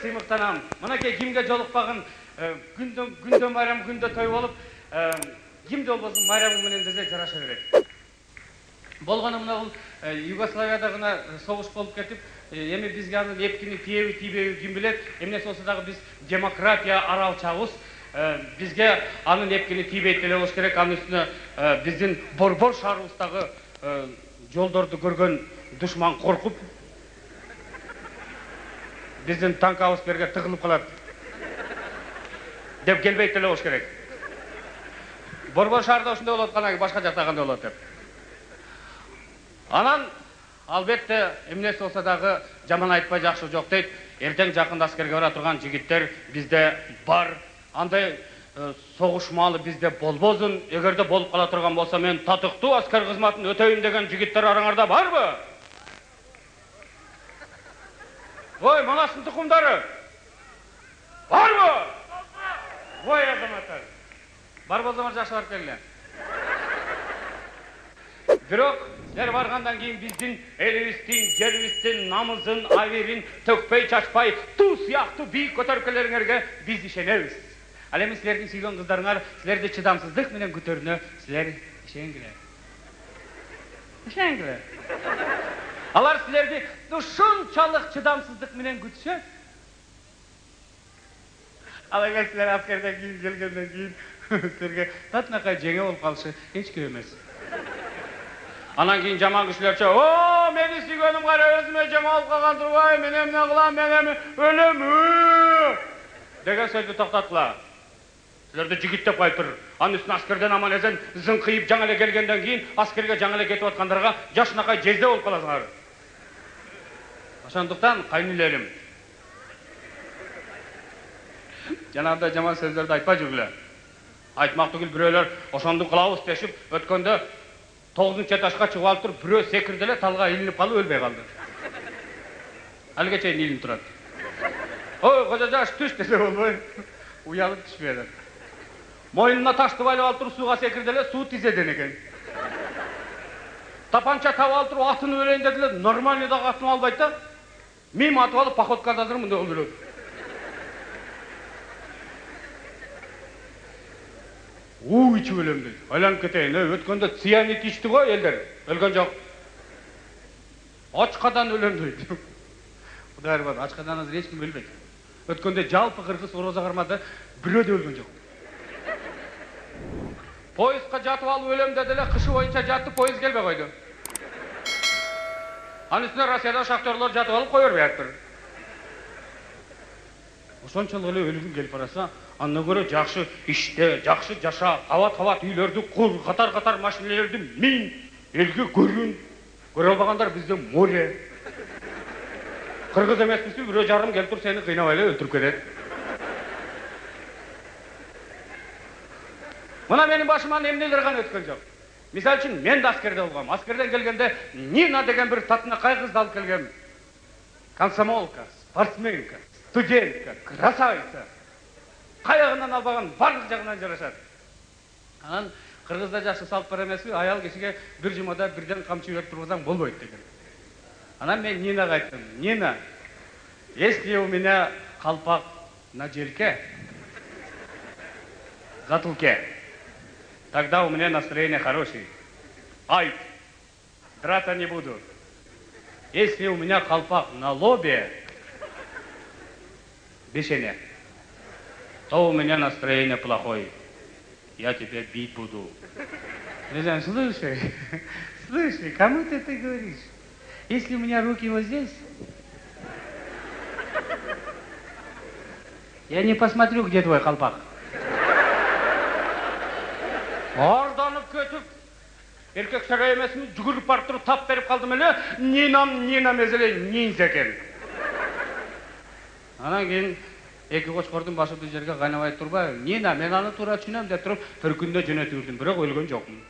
сыймыктанам. Мынакей кимге жолукпаган күндө майрам, күндө той болуп, кимде болбосун майрамы менен дезе жараша берет. Болгону мына бул Югославияда гана согуш болуп кетип, эми бизге анын эпкини тийеби, тийбеби ким билет. Эмне болсо дагы биз демократия аралчабыз. Бизге анын эпкини тийбейт деле болуш керек. Анын үстүнө биздин борбор шаарыбыздагы жолдорду көргөн душман коркуп биздин танкабыз берге тыгылып калат деп келбейт деле болуш керек. Борбор шаарда ошондой болот, кана башка жакта кандай болот деп. Анан албетте эмнеси болсо дагы жаман айтпай жакшы жок дейт. Эртең жакында аскерге бара турган жигиттер бизде бар. Андай согуш маалы бизде болбосун. Эгерде болуп кала турган болсо мен татыктуу аскер кызматын өтөйүн деген жигиттер араңарда барбы? Ой, Манастын тукумдары! Барбы? Ой, азаматтар! Бар болсоңор жакшы барып келиңер. Бирок силер баргандан кийин биздин элибиздин, жерибиздин намызын, абийирин төкпөй чачпай, туу сыяктуу бийик көтөрүп келериңерге биз ишенебиз. Ал эми силердин сүйгөн кыздарыңар силерди чыдамсыздык менен күтөрүнө силер ишенгиле. Ишенгиле. Алар силерди ушунчалык чыдамсыздык менен күтүшөт. Ал эгер силер аскерден кийин келгенден кийин силерге татынакай жеңе болуп калышы эч көп эмес. Анан кийин жаман кишилерче, "О, мени сүйгөнүм кара өзүмө жаман болуп калган турбайбы, мен эмне кылам, мен эми өлөм" деген сөздү токтоткула. Силерди жигит деп коюп тур. Анын үстүнө аскерден аман эсен зыңкыйып жаңы эле келгенден кийин аскерге жаңы эле кетип аткандарга жашынакай жезде болуп каласыңар. Ошондуктан кайнилерим, жанагындай жаман сөздөрдү айтпай жүргүлө. Айтмак түгүл бирөөлөр ошонду кылабыз дешип, өткөндө 9-чы этажга чыгып алып туруп, бирөө секирди эле талга илинип калып өлбөй калды. Алга чейин илинип турат. Ой, кожо жаш түш десе болбой. Уялып түшпөдү. Мойнуна ташты байлап алып туруп сууга секирди эле, суу тизеден экен. Тапанча таап алып туруп атын өлөйүн деди эле, нормальный дагы атын албайт да. Мим атып алып походкада туруп мындай болуп өлөт. Ичип өлөм дейт. Айланып кетейин. Өткөндө цианид ичти го элдер. Өлгөн жок. Ачкадан өлөм дейт. Кудай бар, ачкадан азыр эч ким өлбөйт. Өткөндө жалпы кыргыз ороза кармады, бирөө да өлгөн жок. Поездга жатып алып өлөм деди эле, кышы боюнча жатты, поезд келбей койду. Анын үстүнө Россияда шахтерлор жатып алып кое бербей атты. Ошончолук эле өлгүң келип бараса, андан көрө жакшы иште, жакшы жаша, кабат-кабат үйлөрдү кур, катар-катар машинелерди мин, элге көрүн. Көрө албагандар бизде море. Кыргыз эмеспизби, бирөө жарым келип туруп сени кыйнабай эле өлтүрүп кетет. Мына менин башыман эмнелер гана өткөн жок. Мисалы үчүн мен да аскерде болгом. Аскерден келгенде Нина деген бир татынакай кызды алып келгем. Комсомолка, спортсменка, студентка, красавица. Каягынан албаган барлык жагынан жарашат. Анан кыргызда жакшы салт бар эмеспи? Аял кишиге бир жумада бирден камчы берип тургузаң болбойт деген. Анан мен Нинага айттым: "Нина, если у меня колпак на жельке, затылке, тогда у меня настроение хорошее. Ай, драться не буду. Если у меня колпак на лобе, бешене, то у меня настроение плохое. Я тебя бить буду". Рязан, слушай, кому ты это говоришь? Если у меня руки вот здесь, я не посмотрю, где твой колпак. Арданып кетип, эркектер эмесин жүгүрүп барып туруп тап берип калдым эле, Нинам эзеле ниндзя экен. Анан кийин эки кочкордун башы бир жерге кайнабай турбайбы? Нина, мен аны туура түшүнөм деп туруп, бир күндө жөнөтүп жүрдүм, бирок өлгөн жокмун.